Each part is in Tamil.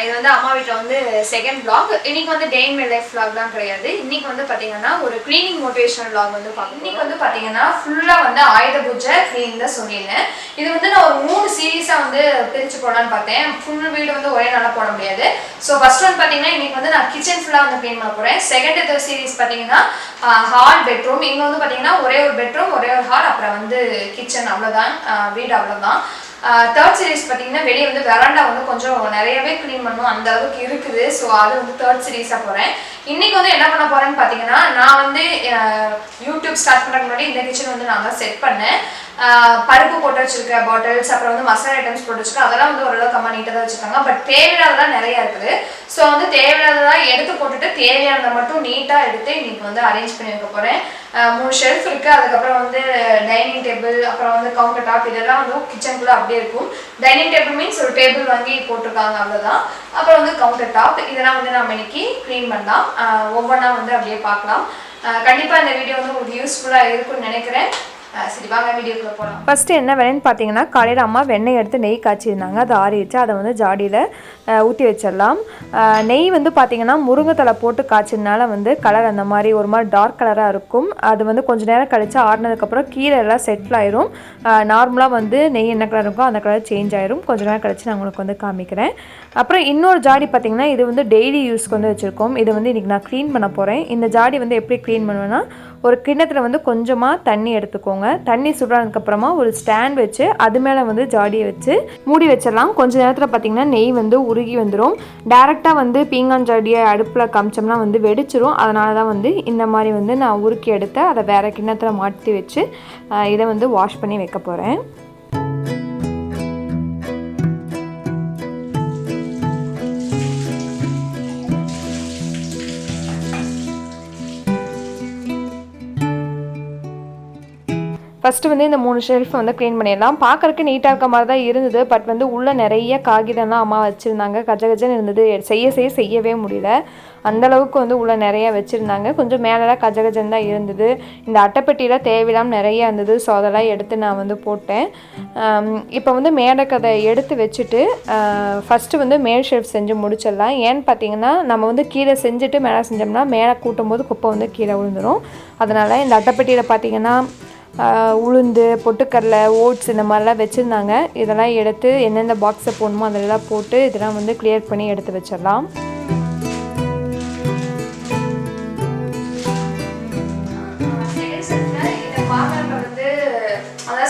இது வந்து அம்மா வீட்டில் வந்து செகண்ட் vlog. இன்னைக்கு வந்து டே இன் மை லைஃப் vlogலாம் கிடையாது. இன்னைக்கு வந்து பார்த்தீங்கன்னா ஒரு க்ளீனிங் மோட்டிவேஷனல் vlog வந்து பார்க்கணும். இன்னைக்கு வந்து பார்த்தீங்கன்னா ஃபுல்லாக வந்து ஆயுத பூஜை க்ளீன் தான் சொல்லியிருந்தேன். இது வந்து நான் ஒரு 3 சீரீஸாக வந்து பிரித்து போடலான்னு பார்த்தேன். ஃபுல் வீடு வந்து ஒரே நாளாக போட முடியாது. ஸோ ஃபர்ஸ்ட் ஒன் பார்த்தீங்கன்னா இன்னைக்கு வந்து நான் கிச்சன் ஃபுல்லாக வந்து க்ளீன் பண்ண போகிறேன். செகண்ட் சீரீஸ் பார்த்தீங்கன்னா ஹால் பெட்ரூம். இங்கே வந்து பார்த்தீங்கன்னா ஒரே ஒரு பெட்ரூம், ஒரே ஒரு ஹால், அப்புறம் வந்து கிச்சன், அவ்வளோதான், வீடு அவ்வளோதான். தேர்ட் சீரீஸ் பார்த்தீங்கன்னா வெளியே வந்து வெராண்டா வந்து கொஞ்சம் நிறையவே க்ளீன் பண்ணணும், அந்த அளவுக்கு இருக்குது. ஸோ அது வந்து தேர்ட் சீரீஸாக போகிறேன். இன்னைக்கு வந்து என்ன பண்ண போகிறேன்னு பார்த்தீங்கன்னா, நான் வந்து யூடியூப் ஸ்டார்ட் பண்ணுறதுக்கு முன்னாடி இந்த கிச்சன் வந்து நான் தான் செட் பண்ணேன். பருப்பு போட்டு வச்சிருக்க பாட்டில்ஸ், அப்புறம் வந்து மசாலா ஐட்டம்ஸ் போட்டு வச்சிருக்கேன். அதெல்லாம் வந்து ஓரளவுக்கு அம்மா நீட்டாக தான் வச்சுருக்காங்க. பட் தேவையில்லாததான் நிறையா இருக்குது. ஸோ வந்து தேவையில்லாததான் எடுத்து போட்டுட்டு தேவையானதை மட்டும் நீட்டாக எடுத்து இன்னைக்கு வந்து அரேஞ்ச் பண்ணி வைக்க போகிறேன். 3 ஷெல்ஃப் இருக்குது. அதுக்கப்புறம் வந்து டைனிங் டேபிள், அப்புறம் வந்து கவுண்டர் டாப், இதெல்லாம் வந்து கிச்சனுக்குள்ளே அப்படியே இருக்கும். டைனிங் டேபிள் மீன்ஸ் ஒரு டேபிள் வாங்கி போட்டிருக்காங்க, அவ்வளோதான். அப்புறம் வந்து கவுண்டர் டாப், இதெல்லாம் வந்து நம்ம இன்னைக்கு க்ளீன் பண்ணலாம். ஒவ்வொன்றா வந்து அப்படியே பார்க்கலாம். கண்டிப்பாக இந்த வீடியோ வந்து உங்களுக்கு யூஸ்ஃபுல்லாக இருக்கும்னு நினைக்கிறேன். சரி, வாங்க வீடியோக்குள்ள போகலாம். ஃபஸ்ட்டு என்ன வேணும்னு பார்த்தீங்கன்னா, காலையில் அம்மா வெண்ணெய் எடுத்து நெய் காய்ச்சிருந்தாங்க. அதை ஆறி வச்சு அதை வந்து ஜாடியில் ஊற்றி வச்சிடலாம். நெய் வந்து பார்த்தீங்கன்னா முருங்கைத்தலை போட்டு காய்ச்சதுனால வந்து கலர் அந்த மாதிரி ஒரு மாதிரி டார்க் கலராக இருக்கும். அது வந்து கொஞ்சம் நேரம் கழித்து ஆறினதுக்கப்புறம் கீழே எல்லாம் செட்டில் ஆயிரும். நார்மலாக வந்து நெய் என்ன கலர் இருக்கோ அந்த கலர் சேஞ்ச் ஆயிரும். கொஞ்சம் நேரம் கழித்து நான் உங்களுக்கு வந்து காமிக்கிறேன். அப்புறம் இன்னொரு ஜாடி பார்த்தீங்கன்னா, இது வந்து டெய்லி யூஸ்க்கு வந்து வச்சுருக்கோம். இது வந்து இன்றைக்கி நான் க்ளீன் பண்ண போகிறேன். இந்த ஜாடி வந்து எப்படி க்ளீன் பண்ணுவேன்னா, ஒரு கிண்ணத்தில் வந்து கொஞ்சமாக தண்ணி எடுத்துக்கோங்க. தண்ணி சுடுறதுக்கப்புறமா ஒரு ஸ்டாண்ட் வச்சு அது மேலே வந்து ஜாடியை வச்சு மூடி வச்சிடலாம். கொஞ்சம் நேரத்தில் பார்த்திங்கன்னா நெய் வந்து உருகி வந்துடும். டேரெக்டாக வந்து பீங்கான் ஜாடியை அடுப்பில் காமிச்சோம்னா வந்து வெடிச்சிரும். அதனால தான் வந்து இந்த மாதிரி வந்து நான் உருக்கி எடுத்து அதை வேறு கிண்ணத்தில் மாற்றி வச்சு இதை வந்து வாஷ் பண்ணி வைக்க போகிறேன். ஃபஸ்ட்டு வந்து இந்த 3 ஷெல்ஃபை வந்து க்ளீன் பண்ணிடலாம். பார்க்குறக்கு நீட்டாக இருக்க மாதிரி தான் இருந்தது. பட் வந்து உள்ளே நிறைய காகிதம்லாம் அம்மா வச்சுருந்தாங்க. கஜகஜன்னு இருந்தது. செய்யவே முடியல. அந்தளவுக்கு வந்து உள்ளே நிறையா வச்சுருந்தாங்க. கொஞ்சம் மேலெலாம் கஜகஜன் தான் இருந்தது. இந்த அட்டைப்பெட்டியில் தேவையில்லாமல் நிறையா இருந்தது. ஸோ அதெல்லாம் எடுத்து நான் வந்து போட்டேன். இப்போ வந்து மேடக்கு அதை எடுத்து வச்சுட்டு ஃபஸ்ட்டு வந்து மேல் ஷெல்ஃப் செஞ்சு முடிச்சிடலாம். ஏன்னு பார்த்தீங்கன்னா, நம்ம வந்து கீழே செஞ்சுட்டு மேலே செஞ்சோம்னா மேலே கூட்டும் போது குப்பை வந்து கீழே விழுந்துடும். அதனால் இந்த அட்டைப்பெட்டியில் பார்த்தீங்கன்னா உளுந்து, பொட்டுக்கடலை, ஓட்ஸ் இந்த மாதிரிலாம் வச்சுருந்தாங்க. இதெல்லாம் எடுத்து எந்தெந்த பாக்ஸை போடணுமோ அதெல்லாம் போட்டு இதெல்லாம் வந்து கிளியர் பண்ணி எடுத்து வச்சிடலாம்.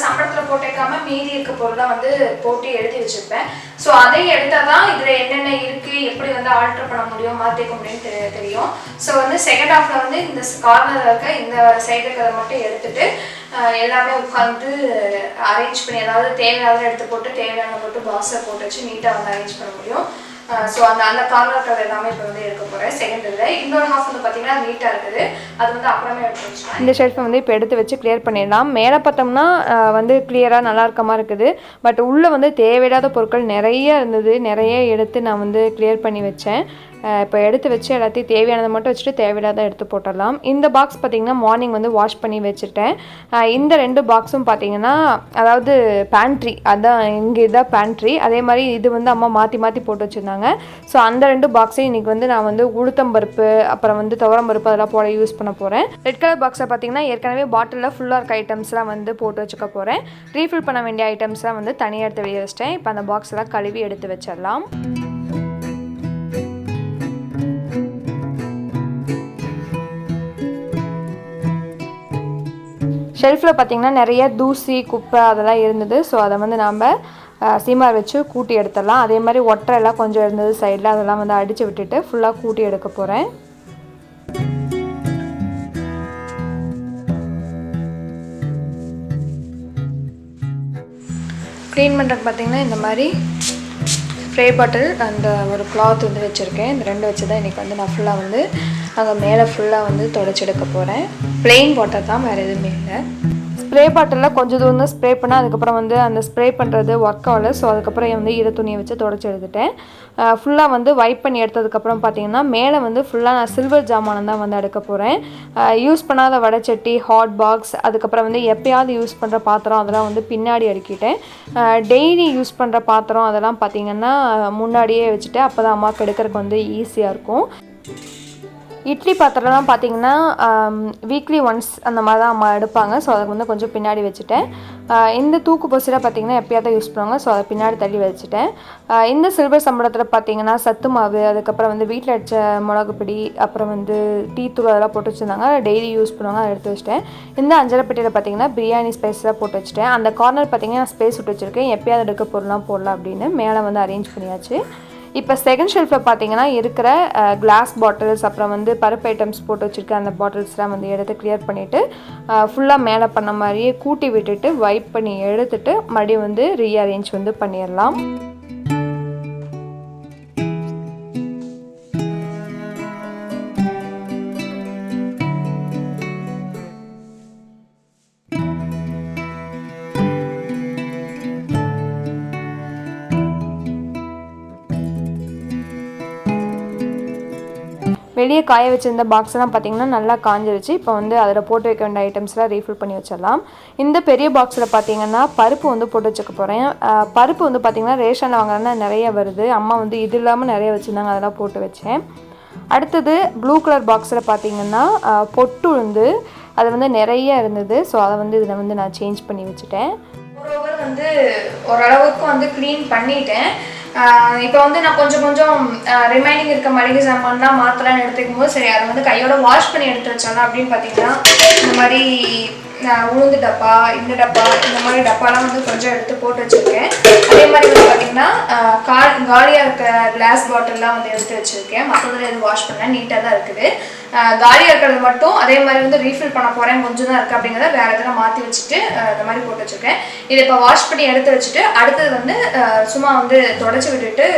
சம்பளத்தில் போட்டேக்காம மீதி இருக்க பொருளாக வந்து போட்டு எழுதி வச்சுருப்பேன். ஸோ அதை எடுத்தால் தான் இதில் என்னென்ன இருக்குது, எப்படி வந்து ஆல்ட்ரு பண்ண முடியும், மாற்றிக்க முடியும்னு தெரியும். ஸோ வந்து செகண்ட் ஹாஃபில் வந்து இந்த கார்னரில் இருக்க இந்த சைடு இருக்கிறத மட்டும் எடுத்துகிட்டு எல்லாமே உட்காந்து அரேஞ்ச் பண்ணி, அதாவது தேவையானதை எடுத்து போட்டு தேவையான போட்டு பாக்ஸை போட்டு வச்சு நீட்டாக வந்து அரேஞ்ச் பண்ண முடியும். ஸோ அந்த கார்னர் எல்லாமே இப்போ வந்து எடுக்க போகிறேன். செகண்ட் இதில் இன்னொரு ஹாஃப் வந்து பார்த்தீங்கன்னா நீட்டாக இருக்குது. அது வந்து அப்புறமே எடுத்து வச்சுக்கலாம். இந்த ஷெல்ஃபை வந்து இப்போ எடுத்து வச்சு கிளியர் பண்ணிடலாம். மேலே பார்த்தோம்னா வந்து கிளியராக நல்லா இருக்க மாதிரி இருக்குது. பட் உள்ளே வந்து தேவையில்லாத பொருட்கள் நிறைய இருந்தது. நிறைய எடுத்து நான் வந்து கிளியர் பண்ணி வச்சேன். இப்போ எடுத்து வச்சு எல்லாத்தையும் தேவையானதை மட்டும் வச்சுட்டு தேவையில்லாத எடுத்து போட்டுடலாம். இந்த பாக்ஸ் பார்த்திங்கன்னா மார்னிங் வந்து வாஷ் பண்ணி வச்சுட்டேன். இந்த 2 பாக்ஸும் பார்த்திங்கன்னா, அதாவது பேண்ட்ரி, அதான் இங்கே இதான் பேண்ட்ரி. அதே மாதிரி இது வந்து அம்மா மாற்றி மாற்றி போட்டு வச்சுருந்தாங்க. ஸோ அந்த 2 பாக்ஸையும் இன்றைக்கி வந்து நான் வந்து உளுத்தம்பருப்பு, அப்புறம் வந்து துவரம்பருப்பு அதெல்லாம் போட யூஸ் பண்ண போகிறேன். ரெட் கலர் பாக்ஸை பார்த்திங்கன்னா ஏற்கனவே பாட்டிலில் ஃபுல்லாக இருக்க ஐட்டம்ஸ்லாம் வந்து போட்டு வச்சுக்க போகிறேன். ரீஃபில் பண்ண வேண்டிய ஐட்டம்ஸ்லாம் வந்து தனியாக எடுத்து வெளியே வச்சிட்டேன். இப்போ அந்த பாக்ஸ் எல்லாம் கழுவி எடுத்து வச்சிடலாம். ஷெல்ஃபில் பார்த்திங்கன்னா நிறைய தூசி, குப்பை அதெல்லாம் இருந்தது. ஸோ அதை வந்து நாம் சீமார் வச்சு கூட்டி எடுத்துடலாம். அதே மாதிரி ஒட்டரை எல்லாம் கொஞ்சம் இருந்தது சைடில், அதெல்லாம் வந்து அடித்து விட்டுட்டு ஃபுல்லாக கூட்டி எடுக்க போகிறேன். க்ளீன் பண்ணுறதுக்கு பார்த்திங்கன்னா இந்த மாதிரி ஸ்ப்ரே பாட்டில் அந்த ஒரு கிளாத் வந்து வச்சுருக்கேன். இந்த 2 வச்சு தான் இன்றைக்கி வந்து நான் ஃபுல்லாக வந்து அங்கே மேலே ஃபுல்லாக வந்து தொடச்சி எடுக்க போகிறேன். ப்ளெயின் வாட்டர் தான், வேறு எதுவுமே இல்லை. ஸ்ப்ரே பாட்டிலில் கொஞ்சம் தூரம் தான் ஸ்ப்ரே பண்ணேன். அதுக்கப்புறம் வந்து அந்த ஸ்ப்ரே பண்ணுறது ஒர்க் ஆகலை. ஸோ அதுக்கப்புறம் வந்து ஈர துணியை வச்சு தொடச்சி எடுத்துட்டேன். ஃபுல்லாக வந்து வைப் பண்ணி எடுத்ததுக்கப்புறம் பார்த்திங்கன்னா மேலே வந்து ஃபுல்லாக நான் சில்வர் ஜாமானம் தான் வந்து அடுக்க போகிறேன். யூஸ் பண்ணாத வடைச்சட்டி, ஹாட் பாக்ஸ், அதுக்கப்புறம் வந்து எப்போயாவது யூஸ் பண்ணுற பாத்திரம் அதெல்லாம் வந்து பின்னாடி அடுக்கிட்டேன். டெய்லி யூஸ் பண்ணுற பாத்திரம் அதெல்லாம் பார்த்திங்கன்னா முன்னாடியே வச்சுட்டேன். அப்போ தான் அம்மாவுக்கு எடுக்கிறதுக்கு வந்து ஈஸியாக இருக்கும். இட்லி பாத்திரம்லாம் பார்த்திங்கன்னா வீக்லி ஒன்ஸ் அந்த மாதிரி தான் அம்மா எடுப்பாங்க. ஸோ அதுக்கு வந்து கொஞ்சம் பின்னாடி வச்சுட்டேன். இந்த தூக்கு பொசிலாம் பார்த்திங்கன்னா எப்போயாவது யூஸ் பண்ணுவாங்க. ஸோ அதை பின்னாடி தள்ளி வச்சுட்டேன். இந்த சில்வர் சம்பளத்தில் பார்த்திங்கன்னா சத்து மாவு, அதுக்கப்புறம் வந்து வீட்டில் அடித்த மிளகு பொடி, அப்புறம் வந்து டீ தூள் அதெல்லாம் போட்டு வச்சுருந்தாங்க. டெய்லி யூஸ் பண்ணுவாங்க, அதை எடுத்து வச்சுட்டேன். இந்த அஞ்சரை பெட்டியில் பார்த்திங்கன்னா பிரியாணி ஸ்பைஸ்லாம் போட்டு வச்சுட்டேன். அந்த கார்னர் பார்த்திங்கன்னா ஸ்பேஸ் விட்டு வச்சுருக்கேன். எப்போயாவது எடுக்க பொருள்லாம் போடலாம் அப்படின்னு மேலே வந்து அரேஞ்ச் பண்ணியாச்சு. இப்போ செகண்ட் ஷெல்ஃபில் பார்த்தீங்கன்னா இருக்கிற கிளாஸ் பாட்டில்ஸ், அப்புறம் வந்து பருப்பு ஐட்டம்ஸ் போட்டு வச்சுருக்க அந்த பாட்டில்ஸ்லாம் வந்து எடுத்து கிளியர் பண்ணிவிட்டு ஃபுல்லாக மேலே பண்ண மாதிரியே கூட்டி விட்டுட்டு வைப் பண்ணி எடுத்துட்டு மறுபடியும் வந்து ரீஅரேஞ்ச் வந்து பண்ணிடலாம். வெளியே காய வச்சிருந்த பாக்ஸ்லாம் பார்த்திங்கன்னா நல்லா காஞ்சிருச்சு. இப்போ வந்து அதில் போட்டு வைக்க வேண்டிய ஐட்டம்ஸ்லாம் ரீஃபில் பண்ணி வச்சிடலாம். இந்த பெரிய பாக்ஸில் பார்த்திங்கன்னா பருப்பு வந்து போட்டு வச்சுக்க போகிறேன். பருப்பு வந்து பார்த்திங்கன்னா ரேஷனில் வாங்கினா நிறைய வருது. அம்மா வந்து இது இல்லாமல் நிறைய வச்சுருந்தாங்க, அதெல்லாம் போட்டு வச்சேன். அடுத்தது ப்ளூ கலர் பாக்ஸில் பார்த்திங்கன்னா பொட்டு உளுந்து அது வந்து நிறைய இருந்தது. ஸோ அதை வந்து இதில் வந்து நான் சேஞ்ச் பண்ணி வச்சுட்டேன். ஓவர் வந்து ஓரளவுக்கு வந்து க்ளீன் பண்ணிட்டேன். இப்போ வந்து நான் கொஞ்சம் ரிமைனிங் இருக்க மளிகை சாமான்லாம் மாற்றலான்னு எடுத்துக்கும் போது சரி அதை வந்து கையோட வாஷ் பண்ணி எடுத்து வச்சாலாம் அப்படின்னு பார்த்தீங்கன்னா இந்த மாதிரி உளுந்து டப்பா, இந்த டப்பா, இந்த மாதிரி டப்பாலாம் வந்து கொஞ்சம் எடுத்து போட்டு வச்சுருக்கேன். அதே மாதிரி வந்து பார்த்திங்கன்னா காலியாக இருக்க கிளாஸ் பாட்டில்லாம் வந்து எடுத்து வச்சுருக்கேன். மற்றதில் எதுவும் வாஷ் பண்ண நீட்டாக தான் இருக்குது. காலியாக இருக்கிறது மட்டும் அதே மாதிரி வந்து ரீஃபில் பண்ண போகிறேன், கொஞ்சம் தான் இருக்குது அப்படிங்கிறத வேறு எதனா மாற்றி வச்சுட்டு இந்த மாதிரி போட்டு வச்சுருக்கேன். இதை இப்போ வாஷ் பண்ணி எடுத்து வச்சுட்டு அடுத்தது வந்து சும்மா வந்து தொடச்சி விட்டுட்டு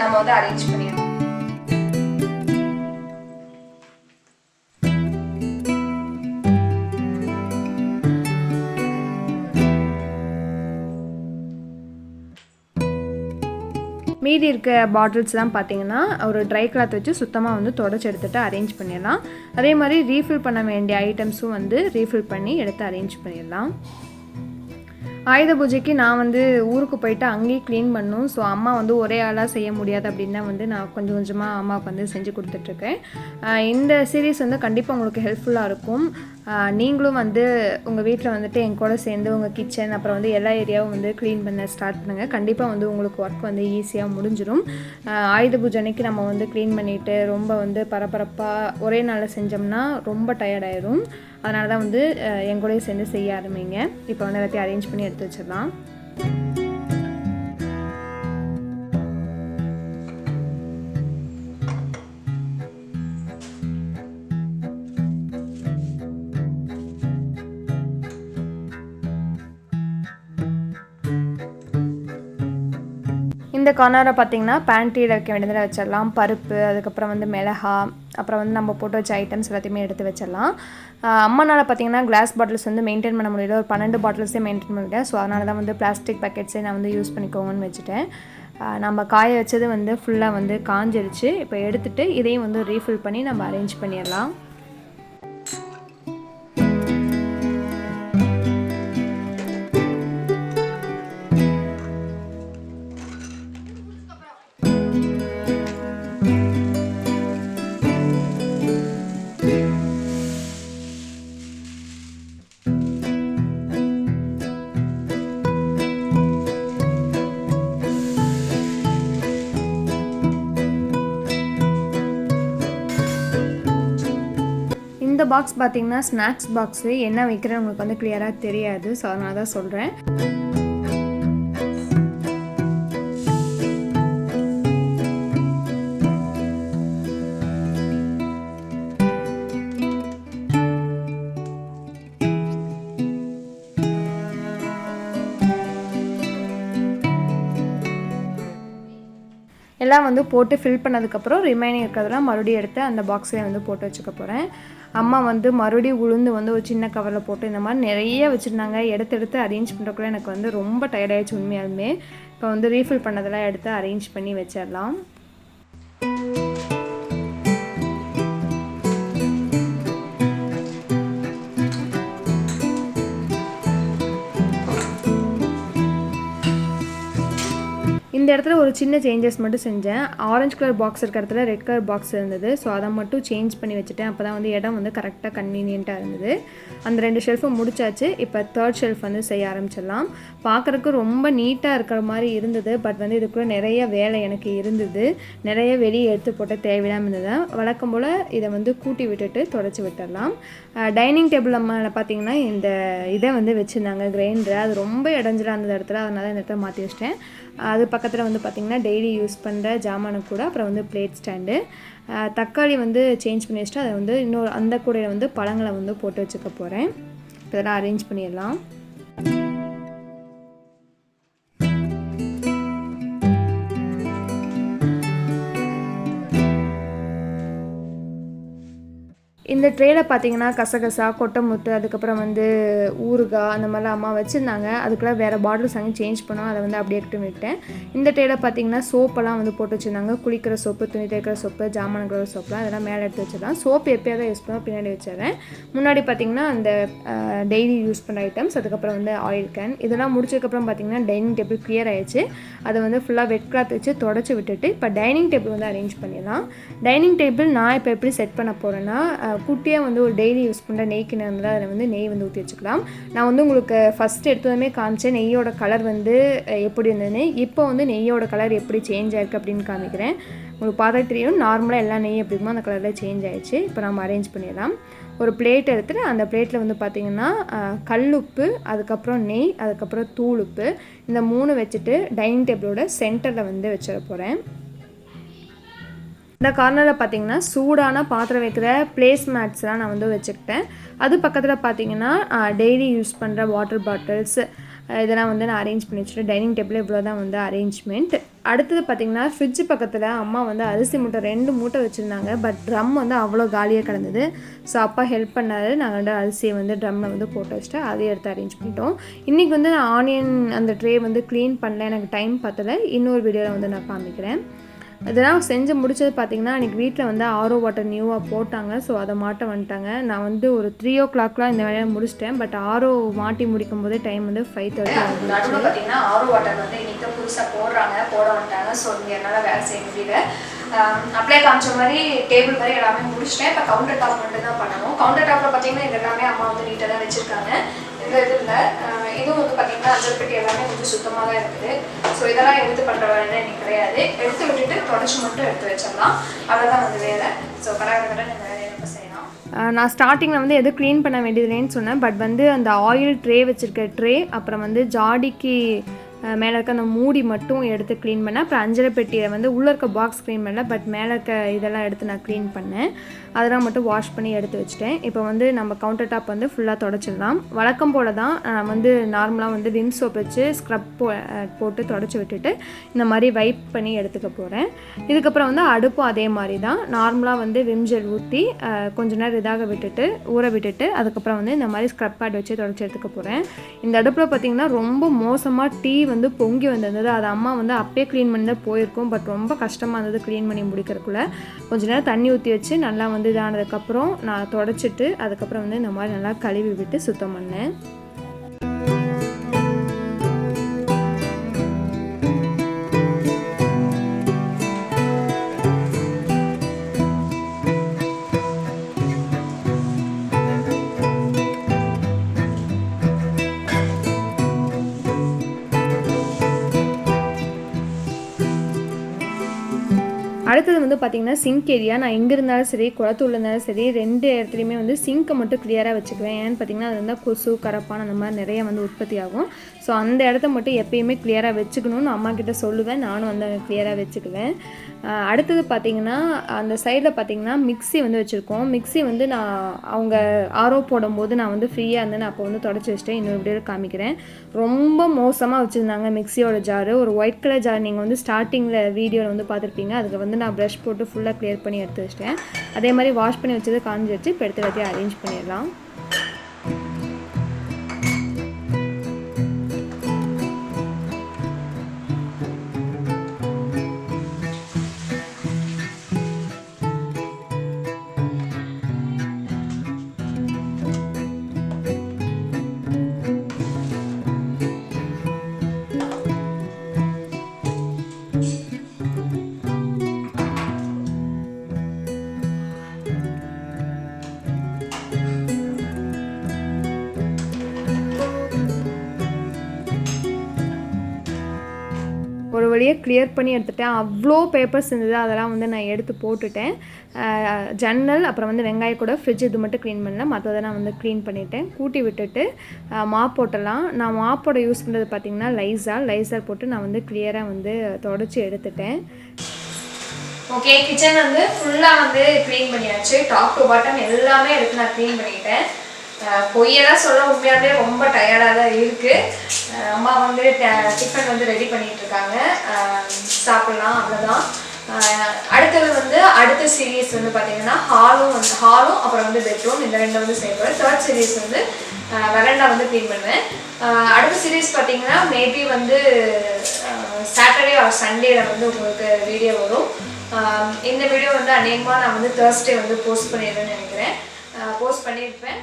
நம்ம வந்து அரேஞ்ச் பண்ணிடலாம். மீதி இருக்க பாட்டில்ஸ்லாம் பார்த்திங்கன்னா ஒரு ட்ரை கிளாத் வச்சு சுத்தமாக வந்து தொடச்சி எடுத்துகிட்டு அரேஞ்ச் பண்ணிடலாம். அதே மாதிரி ரீஃபில் பண்ண வேண்டிய ஐட்டம்ஸும் வந்து ரீஃபில் பண்ணி எடுத்து அரேஞ்ச் பண்ணிடலாம். ஆயுத பூஜைக்கு நான் வந்து ஊருக்கு போயிட்டு அங்கேயும் க்ளீன் பண்ணணும். ஸோ அம்மா வந்து ஒரே ஆளாக செய்ய முடியாது அப்படின்னா வந்து நான் கொஞ்சம் கொஞ்சமாக அம்மாவுக்கு வந்து செஞ்சு கொடுத்துட்ருக்கேன். இந்த சீரீஸ் வந்து கண்டிப்பாக உங்களுக்கு ஹெல்ப்ஃபுல்லாக இருக்கும். நீங்களும் வந்து உங்கள் வீட்டில் வந்துட்டு என் கூட சேர்ந்து உங்கள் கிச்சன் அப்புறம் வந்து எல்லா ஏரியாவும் வந்து க்ளீன் பண்ண ஸ்டார்ட் பண்ணுங்கள். கண்டிப்பாக வந்து உங்களுக்கு ஒர்க் வந்து ஈஸியாக முடிஞ்சிடும். ஆயுத பூஜை அன்னைக்கு நம்ம வந்து க்ளீன் பண்ணிவிட்டு ரொம்ப வந்து பரபரப்பாக ஒரே நாளில் செஞ்சோம்னா ரொம்ப டயர்டாயிடும். அதனால தான் வந்து என் கூடயே சேர்ந்து செய்ய ஆரம்பிங்க. இப்போ வந்து எல்லாத்தையும் அரேஞ்ச் பண்ணி எடுத்து வச்சிடலாம். இந்த கார்னரை பார்த்திங்கன்னா பேண்ட்ரியில் வைக்க வேண்டியதில் வச்சிடலாம். பருப்பு, அதுக்கப்புறம் வந்து மிளகா, அப்புறம் வந்து நம்ம போட்டு வச்ச ஐட்டம்ஸ் எல்லாத்தையுமே எடுத்து வச்சிடலாம். அம்மானால் பார்த்திங்கன்னா கிளாஸ் பாட்டில்ஸ் வந்து மெயின்டைன் பண்ண முடியல, ஒரு 12 பாட்டில்ஸே மெயின்டைன் பண்ணிட்டேன். ஸோ அதனால தான் வந்து பிளாஸ்டிக் பேக்கெட்ஸே நான் வந்து யூஸ் பண்ணிக்கோங்கன்னு வச்சுட்டேன். நம்ம காய வச்சது வந்து ஃபுல்லாக வந்து காஞ்சிருச்சு. இப்போ எடுத்துகிட்டு இதையும் வந்து ரீஃபில் பண்ணி நம்ம அரேஞ்ச் பண்ணிடலாம். இந்த பாக்ஸ் பார்த்திங்கன்னா ஸ்நாக்ஸ் பாக்ஸு, என்ன வைக்கிறேன்னு உங்களுக்கு வந்து கிளியராக தெரியாது. ஸோ அதனால தான் சொல்கிறேன். எல்லாம் வந்து போட்டு ஃபில் பண்ணதுக்கப்புறம் ரிமைனிங் இருக்கிறதெல்லாம் மறுபடியும் எடுத்து அந்த பாக்ஸில் வந்து போட்டு வச்சுக்க போகிறேன். அம்மா வந்து மறுபடியும் உளுந்து வந்து ஒரு சின்ன கவரில் போட்டு இந்த மாதிரி நிறைய வச்சுருந்தாங்க. எடுத்து அரேஞ்ச் பண்ணுறக்குள்ள எனக்கு வந்து ரொம்ப டயர்டாகிடுச்சு உண்மையாலுமே. இப்போ வந்து ரீஃபில் பண்ணதெல்லாம் எடுத்து அரேஞ்ச் பண்ணி வச்சிடலாம். இந்த இடத்துல ஒரு சின்ன சேஞ்சஸ் மட்டும் செஞ்சேன். ஆரஞ்சு கலர் பாக்ஸ் இருக்கிற இடத்துல ரெட் கலர் பாக்ஸ் இருந்தது. ஸோ அதை மட்டும் சேஞ்ச் பண்ணி வச்சுட்டேன். அப்போ தான் வந்து இடம் வந்து கரெக்டாக கன்வீனியண்ட்டாக இருந்தது. அந்த 2 ஷெல்ஃபும் முடிச்சாச்சு. இப்போ 3rd ஷெல்ஃப் வந்து செய்ய ஆரம்பிச்சிடலாம். பார்க்குறதுக்கு ரொம்ப நீட்டாக இருக்கிற மாதிரி இருந்தது. பட் வந்து இதுக்குள்ளே நிறைய வேலை எனக்கு இருந்தது. நிறைய வெளியே எடுத்து போட்ட தேவையில்லாமல் இருந்தது. வழக்கம் போல் இதை வந்து கூட்டி விட்டுட்டு தொடச்சி விட்டுடலாம். டைனிங் டேபிள் மேலே பார்த்தீங்கன்னா இந்த இதை வந்து வச்சுருந்தாங்க கிரைண்டர். அது ரொம்ப இடைஞ்சலாக இருந்தது இடத்துல. அதனால இந்த இடத்துல மாற்றி வச்சிட்டேன். அது பக்கத்தில் வந்து பார்த்திங்கன்னா டெய்லி யூஸ் பண்ணுற ஜாமானு கூட, அப்புறம் வந்து பிளேட் ஸ்டாண்டு. தக்காளி வந்து சேஞ்ச் பண்ணி வச்சுட்டு அதை வந்து இன்னொரு அந்த கூடையில் வந்து பழங்களை வந்து போட்டு வச்சுக்க போகிறேன். இதெல்லாம் அரேஞ்ச் பண்ணிடலாம். இந்த ட்ரேயில் பார்த்தீங்கன்னா கசகசா, கொட்டைமுத்து, அதுக்கப்புறம் வந்து ஊறுகாய் அந்த மாதிரிலாம் அம்மா வச்சுருந்தாங்க. அதுக்கெல்லாம் வேறு பாட்டில்ஸ் அங்கே சேஞ்ச் பண்ணோம். அதை வந்து அப்படியே எடுத்து விட்டேன். இந்த ட்ரேயில் பார்த்தீங்கன்னா சோப்பெல்லாம் வந்து போட்டு வச்சுருந்தாங்க. குளிக்கிற சோப்பு, துணி தேய்க்கிற சோப்பு, ஜாமான் கழுவுற சோப்புலாம் அதெல்லாம் மேலே எடுத்து வச்சிடலாம். சோப்பு எப்போயாவது யூஸ் பண்ணால் பின்னாடி வச்சிடறேன். முன்னாடி பார்த்தீங்கன்னா அந்த டெய்லி யூஸ் பண்ணுற ஐட்டம்ஸ், அதுக்கப்புறம் வந்து ஆயில் கேன் இதெல்லாம் முடிச்சதுக்கப்புறம் பார்த்தீங்கன்னா டைனிங் டேபிள் கிளியர் ஆகிடுச்சு. அதை வந்து ஃபுல்லாக வெட் கிளாத் வச்சு தொடச்சி விட்டுட்டு இப்போ டைனிங் டேபிள் வந்து அரேஞ்ச் பண்ணிடலாம். டைனிங் டேபிள் நான் இப்போ எப்படி செட் பண்ண போகிறேன்னா, குட்டியாக வந்து ஒரு டெய்லி யூஸ் பண்ணுற நெய் கிணறு இருந்தால் அதில் வந்து நெய் வந்து ஊற்றி வச்சுக்கலாம். நான் வந்து உங்களுக்கு ஃபஸ்ட்டு எடுத்ததுமே காமிச்சேன் நெய்யோட கலர் வந்து எப்படி இருந்ததுன்னு. இப்போ வந்து நெய்யோட கலர் எப்படி சேஞ்ச் ஆகிருக்கு அப்படின்னு காமிக்கிறேன். உங்களுக்கு பார்த்தா தெரியும், நார்மலாக எல்லா நெய் எப்படி இருக்குமோ அந்த கலரில் சேஞ்ச் ஆகிடுச்சு. இப்போ நம்ம அரேஞ்ச் பண்ணிடலாம். ஒரு பிளேட் எடுத்துகிட்டு அந்த பிளேட்டில் வந்து பார்த்திங்கன்னா கல்லுப்பு, அதுக்கப்புறம் நெய், அதுக்கப்புறம் தூளுப்பு, இந்த 3 வச்சுட்டு டைனிங் டேபிளோட சென்டரில் வந்து வச்சிட போகிறேன். இந்த கார்னரில் பார்த்தீங்கன்னா சூடான பாத்திரம் வைக்கிற பிளேஸ் மேட்ஸ்லாம் நான் வந்து வச்சுக்கிட்டேன். அது பக்கத்தில் பார்த்தீங்கன்னா டெய்லி யூஸ் பண்ணுற வாட்டர் பாட்டில்ஸ் இதெல்லாம் வந்து நான் அரேஞ்ச் பண்ணி வச்சுட்டேன். டைனிங் டேபிள் இவ்வளோ தான் வந்து அரேஞ்ச்மெண்ட். அடுத்தது பார்த்திங்கன்னா ஃப்ரிட்ஜ் பக்கத்தில் அம்மா வந்து அரிசி மூட்டை 2 மூட்டை வச்சுருந்தாங்க. பட் ட்ரம் வந்து அவ்வளோ காலியாக கிடந்தது. ஸோ அப்பா ஹெல்ப் பண்ணாரு. நாங்கள் வந்து அரிசியை வந்து ட்ரம்மில் வந்து போட்டு வச்சுட்டு அதையும் எடுத்து அரேஞ்ச் பண்ணிட்டோம். இன்றைக்கி வந்து நான் ஆனியன் அந்த ட்ரே வந்து க்ளீன் பண்ணல, எனக்கு டைம் பத்தலை. இன்னொரு வீடியோவில் வந்து நான் காமிக்கிறேன். இதெல்லாம் செஞ்சு முடிச்சது பார்த்திங்கன்னா அன்றைக்கி வீட்டில் வந்து ஆரோ வாட்டர் நியூவாக போட்டாங்க. ஸோ அதை மாட்ட வந்துட்டாங்க. நான் வந்து ஒரு 3 o'clockலாம் இந்த வேலையை முடிச்சிட்டேன். பட் ஆரோ மாட்டி முடிக்கும் போதே டைம் வந்து 5:30 ஆகுது. நடுவில் பார்த்திங்கன்னா ஆரோ வாட்டர் வந்து இன்றைக்கி தான் புதுசாக போட வந்துட்டாங்க. ஸோ இங்கே என்னால் வேலை செய்ய முடியல. அப்ளை காமிச்ச மாதிரி டேபிள் மாதிரி எல்லாமே முடிச்சிட்டேன். இப்போ கவுண்டர் டாப் மட்டும் தான் பண்ணணும். கவுண்டர் டாப்பில் பார்த்திங்கன்னா இது எல்லாமே அம்மா வந்து நீட்டாக தான் வச்சுருக்காங்க. இந்த இது இல்லை, இதுவும் வந்து பார்த்திங்கன்னா அஞ்சல் பெட்டி எல்லாமே கொஞ்சம் சுத்தமாக தான் இருக்குது. ஸோ இதெல்லாம் எடுத்து பண்ணுற வேலை எனக்கு கிடையாது. எடுத்து விட்டுட்டு தொடச்சி மட்டும் எடுத்து வச்சிடலாம். அவ்வளோதான் வந்து வேலை. ஸோ பரவாயில்ல இந்த வேலையை எப்போ செய்யலாம். நான் ஸ்டார்டிங்கில் வந்து எதுவும் க்ளீன் பண்ண வேண்டியதுலேன்னு சொன்னேன். பட் வந்து அந்த ஆயில் ட்ரே வச்சுருக்க ட்ரே, அப்புறம் வந்து ஜாடிக்கு மேலே இருக்க அந்த மூடி மட்டும் எடுத்து க்ளீன் பண்ணேன். அப்புறம் அஞ்சரை பெட்டியை வந்து உள்ளே இருக்க பாக்ஸ் க்ளீன் பண்ணல, பட் மேலே இருக்க இதெல்லாம் எடுத்து நான் க்ளீன் பண்ணேன். அதெல்லாம் மட்டும் வாஷ் பண்ணி எடுத்து வச்சுட்டேன். இப்போ வந்து நம்ம கவுண்டர் டாப் வந்து ஃபுல்லாக தொடச்சிடலாம். வழக்கம் போல் தான் வந்து நார்மலாக வந்து விம் சோப் வச்சு ஸ்க்ரப் போட்டு தொடச்சி விட்டுட்டு இந்த மாதிரி வைப் பண்ணி எடுத்துக்க போகிறேன். இதுக்கப்புறம் வந்து அடுப்பும் அதே மாதிரி தான் நார்மலாக வந்து விம் ஜெல் ஊற்றி கொஞ்ச நேரம் இதாக விட்டுட்டு ஊற விட்டுட்டு அதுக்கப்புறம் வந்து இந்த மாதிரி ஸ்க்ரப் பேட் வச்சு தொடச்சி எடுத்துக்க போகிறேன். இந்த அடுப்பில் பார்த்திங்கன்னா ரொம்ப மோசமாக டீ வந்து பொங்கி வந்திருந்தது. அது அம்மா வந்து அப்பயே க்ளீன் பண்ணி தான் போயிருக்கும். பட் ரொம்ப கஷ்டமாக இருந்தது க்ளீன் பண்ணி முடிக்கிறதுக்குள்ளே. கொஞ்சம் நேரம் தண்ணி ஊற்றி வச்சு நல்லா வந்து இதானதுக்கப்புறம் நான் தொடச்சிட்டு அதுக்கப்புறம் வந்து இந்த மாதிரி நல்லா கழுவி விட்டு சுத்தம் பண்ணேன். அடுத்தது வந்து பார்த்திங்கன்னா சிங்க் ஏரியா. நான் எங்கே இருந்தாலும் சரி, குளத்தூரில் இருந்தாலும் சரி, 2 இடத்துலையுமே வந்து சிங்க்கை மட்டும் கிளியராக வச்சுக்குவேன். ஏன்னு பார்த்திங்கன்னா அது வந்து கொசு, கரப்பான் அந்த மாதிரி நிறைய வந்து உற்பத்தி ஆகும். ஸோ அந்த இடத்த மட்டும் எப்பயுமே கிளியராக வச்சுக்கணும்னு அம்மா கிட்ட சொல்லுவேன். நானும் வந்து கிளியராக வச்சுக்குவேன். அடுத்தது பார்த்திங்கன்னா அந்த சைடில் பார்த்திங்கன்னா மிக்ஸி வந்து வச்சுருக்கோம். மிக்ஸி வந்து நான் அவங்க ஆரோ போடும்போது நான் வந்து ஃப்ரீயாக இருந்தேன். நான் அப்போ வந்து தொடச்சி வச்சிட்டேன். இன்னொரு வீடியோ காமிக்கிறேன். ரொம்ப மோசமாக வச்சுருந்தாங்க மிக்ஸியோட ஜாரு. ஒரு ஒயிட் கலர் ஜார் நீங்கள் வந்து ஸ்டார்டிங்கில் வீடியோவில் வந்து பார்த்துருப்பீங்க. அதுக்கு வந்து நான் ப்ரஷ் போட்டு ஃபுல்லாக கிளியர் பண்ணி எடுத்து வச்சிட்டேன். அதே மாதிரி வாஷ் பண்ணி வச்சது காஞ்சி வச்சு இப்போ எடுத்து எல்லாத்தையும் அரேஞ்ச் பண்ணிடலாம். ஒரு வழியாக கிளியர் பண்ணி எடுத்துட்டேன். அவ்வளோ பேப்பர்ஸ் இருந்தது. அதெல்லாம் வந்து நான் எடுத்து போட்டுட்டேன். ஜன்னல் அப்புறம் வந்து வெங்காய கூட ஃப்ரிட்ஜ் இது மட்டும் க்ளீன் பண்ணல. மற்றதை நான் வந்து க்ளீன் பண்ணிவிட்டேன். கூட்டி விட்டுட்டு மாப் போட்டலாம். நான் மாப்போட யூஸ் பண்ணுறது பார்த்திங்கன்னா லைசால் போட்டு நான் வந்து கிளியராக வந்து தொடச்சி எடுத்துட்டேன். ஓகே, கிச்சன் வந்து ஃபுல்லாக வந்து க்ளீன் பண்ணியாச்சு. டாப் டு பாட்டம் எல்லாமே எடுத்து நான் க்ளீன் பண்ணிக்கிட்டேன். பொய்யெல்லாம் சொல்ல உண்மையாகவே ரொம்ப டயர்டாக தான் இருக்குது. அம்மா வந்து டிஃபன் வந்து ரெடி பண்ணிகிட்டு இருக்காங்க. சாப்பிட்லாம், அவ்வளோதான். அடுத்தது வந்து அடுத்த சீரீஸ் வந்து பார்த்திங்கன்னா ஹாலும் அப்புறம் வந்து பெட்ரூம் இந்த 2 வந்து செய்யப்போகிறேன். 3rd சீரீஸ் வந்து வெரண்டா வந்து க்ளீன் பண்ணுவேன். அடுத்த சீரீஸ் பார்த்திங்கன்னா மேபி வந்து சாட்டர்டே ஆர் சண்டேல வந்து உங்களுக்கு வீடியோ வரும். இந்த வீடியோ வந்து அநேகமாக நான் வந்து Thursday வந்து போஸ்ட் பண்ணிடுறேன்னு நினைக்கிறேன். போஸ்ட் பண்ணியிருப்பேன்.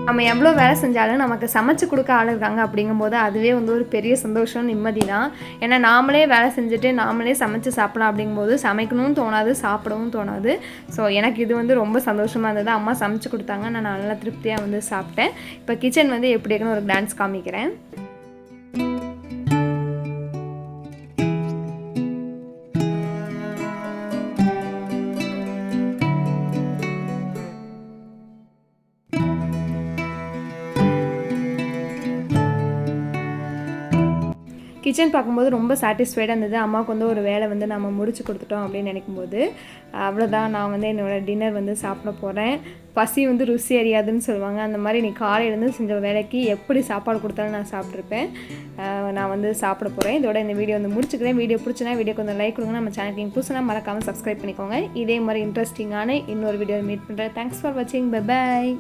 நம்ம எவ்வளோ வேலை செஞ்சாலும் நமக்கு சமைச்சு கொடுக்க ஆள் இருக்காங்க அப்படிங்கும்போது அதுவே வந்து ஒரு பெரிய சந்தோஷம், நிம்மதி தான். ஏன்னா நாமளே வேலை செஞ்சுட்டு நாமளே சமைச்சு சாப்பிடலாம் அப்படிங்கும்போது சமைக்கணும்னு தோணாது, சாப்பிடவும் தோணாது. ஸோ எனக்கு இது வந்து ரொம்ப சந்தோஷமாக இருந்தது. அம்மா சமைச்சு கொடுத்தாங்க, நான் நல்லா திருப்தியாக வந்து சாப்பிட்டேன். இப்போ கிச்சன் வந்து எப்படி இருக்குன்னு ஒரு டான்ஸ் காமிக்கிறேன். கிச்சன் பார்க்கும்போது ரொம்ப சாட்டிஸ்ஃபைடாக இருந்தது. அம்மாவுக்கு வந்து ஒரு வேலை வந்து நம்ம முடிச்சு கொடுத்துட்டோம் அப்படின்னு நினைக்கும்போது அவ்வளோதான். நான் வந்து என்னோடய டின்னர் வந்து சாப்பிட போகிறேன். பசி வந்து ருசி அறியாதுன்னு சொல்லுவாங்க. அந்த மாதிரி நீ காலையிலேருந்து செஞ்ச வேலைக்கு எப்படி சாப்பாடு கொடுத்தாலும் நான் சாப்பிட்ருப்பேன். நான் வந்து சாப்பிட போகிறேன். இதோட இந்த வீடியோ வந்து முடிச்சுக்கிறேன். வீடியோ பிடிச்சினா வீடியோ கொஞ்சம் லைக் கொடுங்க. நம்ம சேனலுக்கு புதுசுனா மறக்காமல் சப்ஸ்கிரைப் பண்ணிக்கோங்க. இதே மாதிரி இன்ட்ரெஸ்டிங்கான இன்னொரு வீடியோ மீட் பண்ணுறேன். தேங்க்ஸ் ஃபார் வாட்சிங். Bye bye.